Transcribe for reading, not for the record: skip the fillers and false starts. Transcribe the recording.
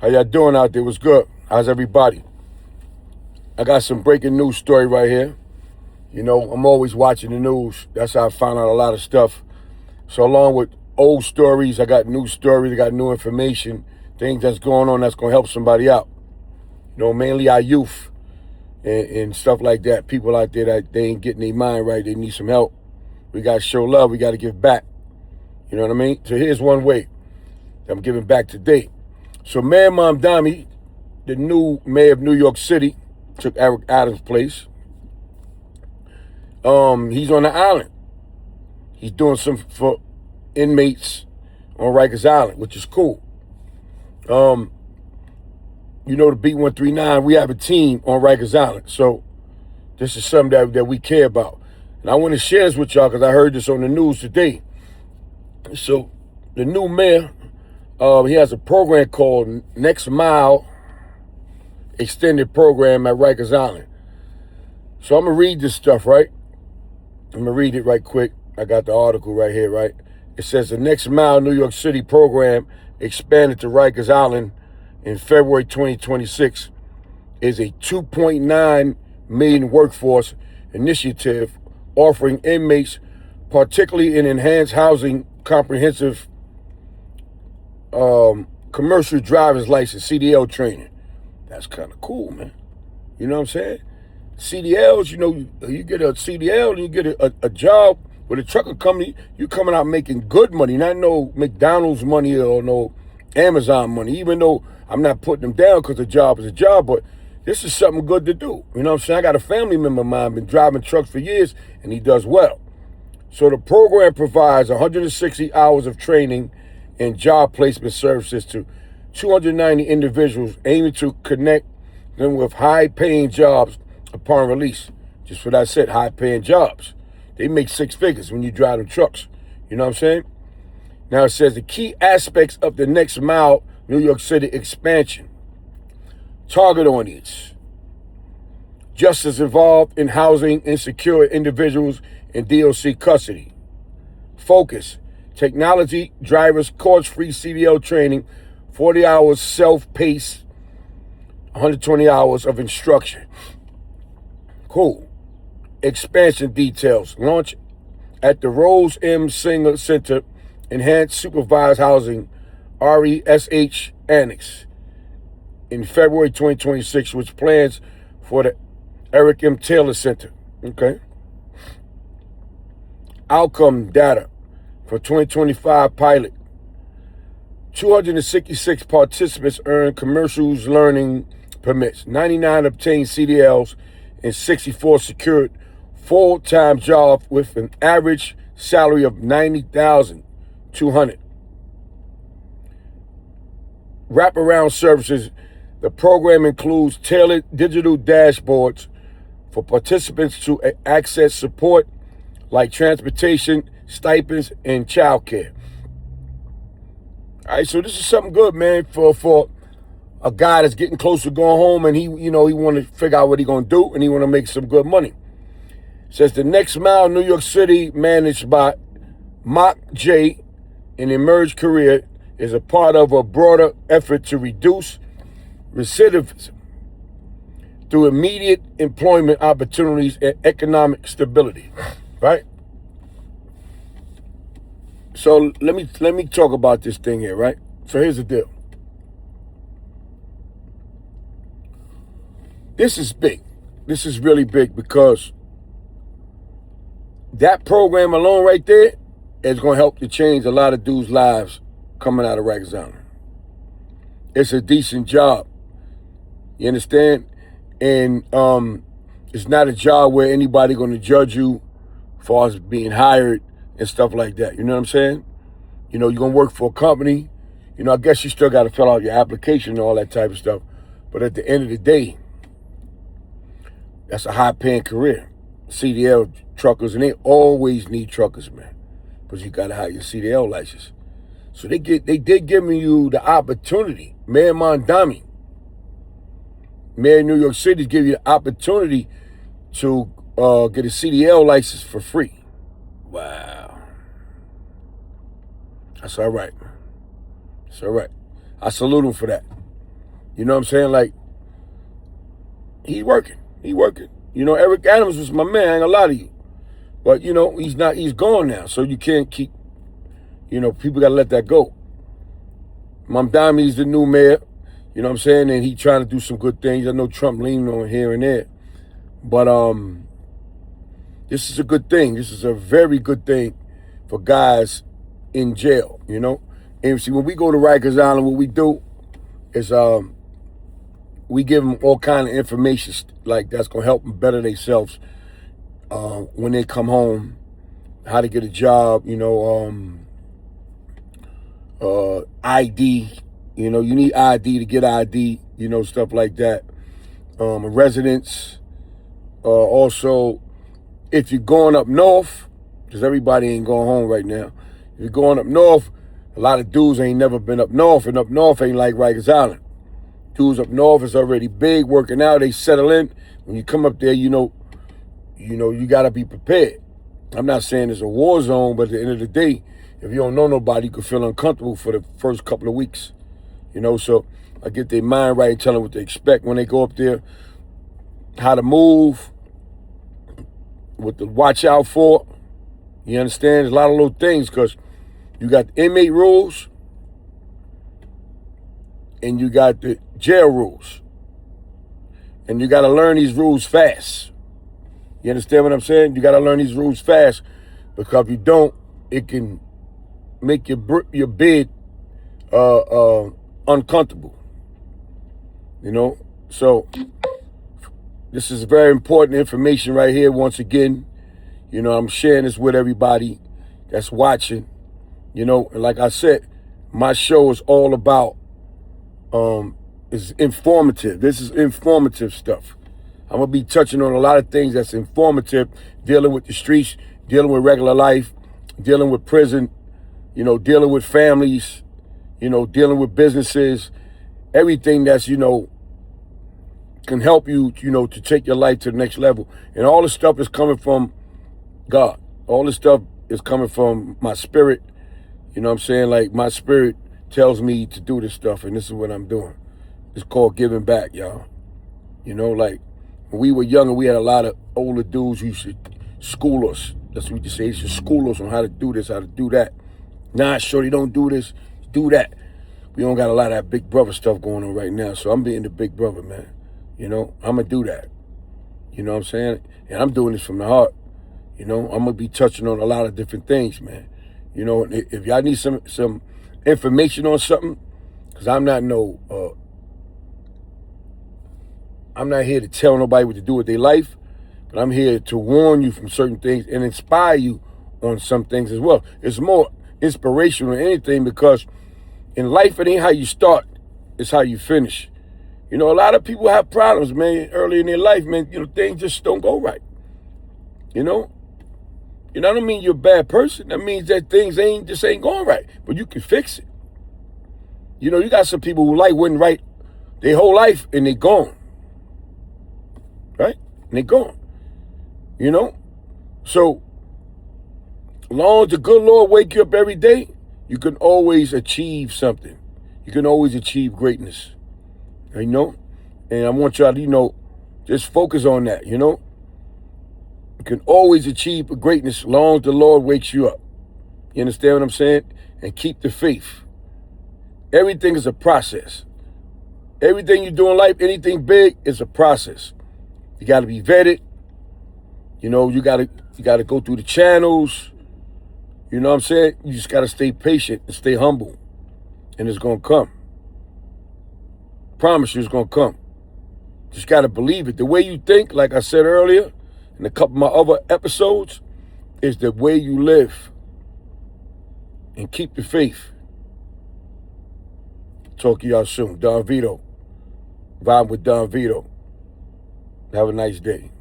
How y'all doing out there? What's good? How's everybody? I got some breaking news story right here. You know, I'm always watching the news. That's how I found out a lot of stuff. So along with old stories, I got new stories, I got new information, things that's going on that's going to help somebody out. You know, mainly our youth and stuff like that. People out there that they ain't getting their mind right, they need some help. We got to show love, we got to give back. You know what I mean? So here's one way I'm giving back today. So Mayor Mamdani, the new mayor of New York City, took Eric Adams' place. He's on the island. He's doing something for inmates on Rikers Island, which is cool. You know, the B139, we have a team on Rikers Island. So this is something that we care about. And I want to share this with y'all because I heard this on the news today. So the new mayor, he has a program called Next Mile Extended Program at Rikers Island. So I'm going to read this stuff, right? I'm going to read it right quick. I got the article right here, right? It says the Next Mile New York City program expanded to Rikers Island in February 2026 is a 2.9 million workforce initiative offering inmates, particularly in enhanced housing, comprehensive commercial driver's license, CDL training. That's kind of cool, man. You know what I'm saying? CDLs, you know, you get a CDL and you get a job with a trucking company, you coming out making good money, not no McDonald's money or no Amazon money, even though I'm not putting them down because a job is a job, but this is something good to do. You know what I'm saying? I got a family member of mine, been driving trucks for years, and he does well. So the program provides 160 hours of training and job placement services to 290 individuals, aiming to connect them with high-paying jobs upon release. Just what I said, high-paying jobs. They make six figures when you drive them trucks. You know what I'm saying? Now it says the key aspects of the Next Mile New York City expansion. Target audience. Justice involved in housing insecure individuals in DOC custody. Focus. Technology, drivers, course-free CDL training, 40 hours self-paced, 120 hours of instruction. Cool. Expansion details. Launch at the Rose M. Singer Center, Enhanced Supervised Housing, RESH Annex, in February 2026, which plans for the Eric M. Taylor Center. Okay. Outcome data for 2025 pilot. 266 participants earned commercials learning permits. 99 obtained CDLs and 64 secured full-time jobs with an average salary of $90,200. Wraparound services. The program includes tailored digital dashboards for participants to access support like transportation, stipends, and childcare. All right, so this is something good, man, for a guy that's getting close to going home, and he want to figure out what he's going to do, and he want to make some good money. It says the Next Mile New York City, managed by Mock J, an emerged career, is a part of a broader effort to reduce recidivism through immediate employment opportunities and economic stability, right? So let me talk about this thing here, right? So here's the deal. This is big. This is really big because that program alone right there is going to help to change a lot of dudes' lives coming out of Rikers Island. It's a decent job. You understand? And it's not a job where anybody going to judge you as far as being hired and stuff like that. You know what I'm saying? You know, you're going to work for a company. You know, I guess you still got to fill out your application and all that type of stuff. But at the end of the day, that's a high-paying career. CDL truckers, and they always need truckers, man, because you got to have your CDL license. So they did giving you the opportunity. Mayor Mamdani, Mayor of New York City, give you the opportunity to get a CDL license for free. Wow. That's all right, man. That's all right. I salute him for that. You know what I'm saying? Like, he's working. He working. You know, Eric Adams was my man, I ain't gonna lie to you. But, you know, he's gone now. So you can't keep, you know, people gotta let that go. Mamdami's the new mayor, you know what I'm saying? And he trying to do some good things. I know Trump leaning on here and there. But this is a good thing. This is a very good thing for guys in jail, you know? And see, when we go to Rikers Island, what we do is we give them all kind of information like that's gonna help them better themselves when they come home, how to get a job, you know, ID, you know, you need ID to get ID, you know, stuff like that. Residence, also, if you're going up north, because everybody ain't going home right now. If you're going up north, a lot of dudes ain't never been up north, and up north ain't like Rikers Island. Dudes up north is already big, working out, they settle in. When you come up there, you know, you gotta be prepared. I'm not saying it's a war zone, but at the end of the day, if you don't know nobody, you could feel uncomfortable for the first couple of weeks. You know, so I get their mind right and tell them what they expect when they go up there, how to move, what to watch out for. You understand? There's a lot of little things because you got inmate rules and you got the jail rules. And you got to learn these rules fast. You understand what I'm saying? You got to learn these rules fast because if you don't, it can make your bid uncomfortable. You know? So this is very important information right here once again. You know, I'm sharing this with everybody that's watching. You know, and like I said, my show is all about is informative. This is informative stuff. I'm gonna be touching on a lot of things that's informative, dealing with the streets, dealing with regular life, dealing with prison, you know, dealing with families, you know, dealing with businesses, everything that's, you know, can help you, you know, to take your life to the next level. And all this stuff is coming from God. All this stuff is coming from my spirit. You know what I'm saying? Like, my spirit tells me to do this stuff, and this is what I'm doing. It's called giving back, y'all. You know, like, when we were younger, we had a lot of older dudes who used to school us. That's what we used to say. They should school us on how to do this, how to do that. Nah, shorty, don't do this, do that. We don't got a lot of that big brother stuff going on right now, so I'm being the big brother, man. You know, I'm going to do that. You know what I'm saying? And I'm doing this from the heart. You know, I'm going to be touching on a lot of different things, man. You know, if y'all need some information on something, because I'm not I'm not here to tell nobody what to do with their life, but I'm here to warn you from certain things and inspire you on some things as well. It's more inspirational than anything because in life, it ain't how you start, it's how you finish. You know, a lot of people have problems, man, early in their life, man. You know, things just don't go right. You know? You know, I don't mean you're a bad person. That means that things ain't going right. But you can fix it. You know, you got some people who life wasn't right their whole life and they gone. Right? And they gone. You know? So, as long as the good Lord wake you up every day, you can always achieve something. You can always achieve greatness. You know? And I want y'all to, you know, just focus on that, you know? You can always achieve greatness as long as the Lord wakes you up. You understand what I'm saying? And keep the faith. Everything is a process. Everything you do in life, anything big, is a process. You got to be vetted. You know, you got to go through the channels. You know what I'm saying? You just got to stay patient and stay humble. And it's going to come. Promise you it's going to come. Just got to believe it. The way you think, like I said earlier, in a couple of my other episodes, is the way you live. And keep the faith. Talk to y'all soon. Don Vito. Vibe with Don Vito. Have a nice day.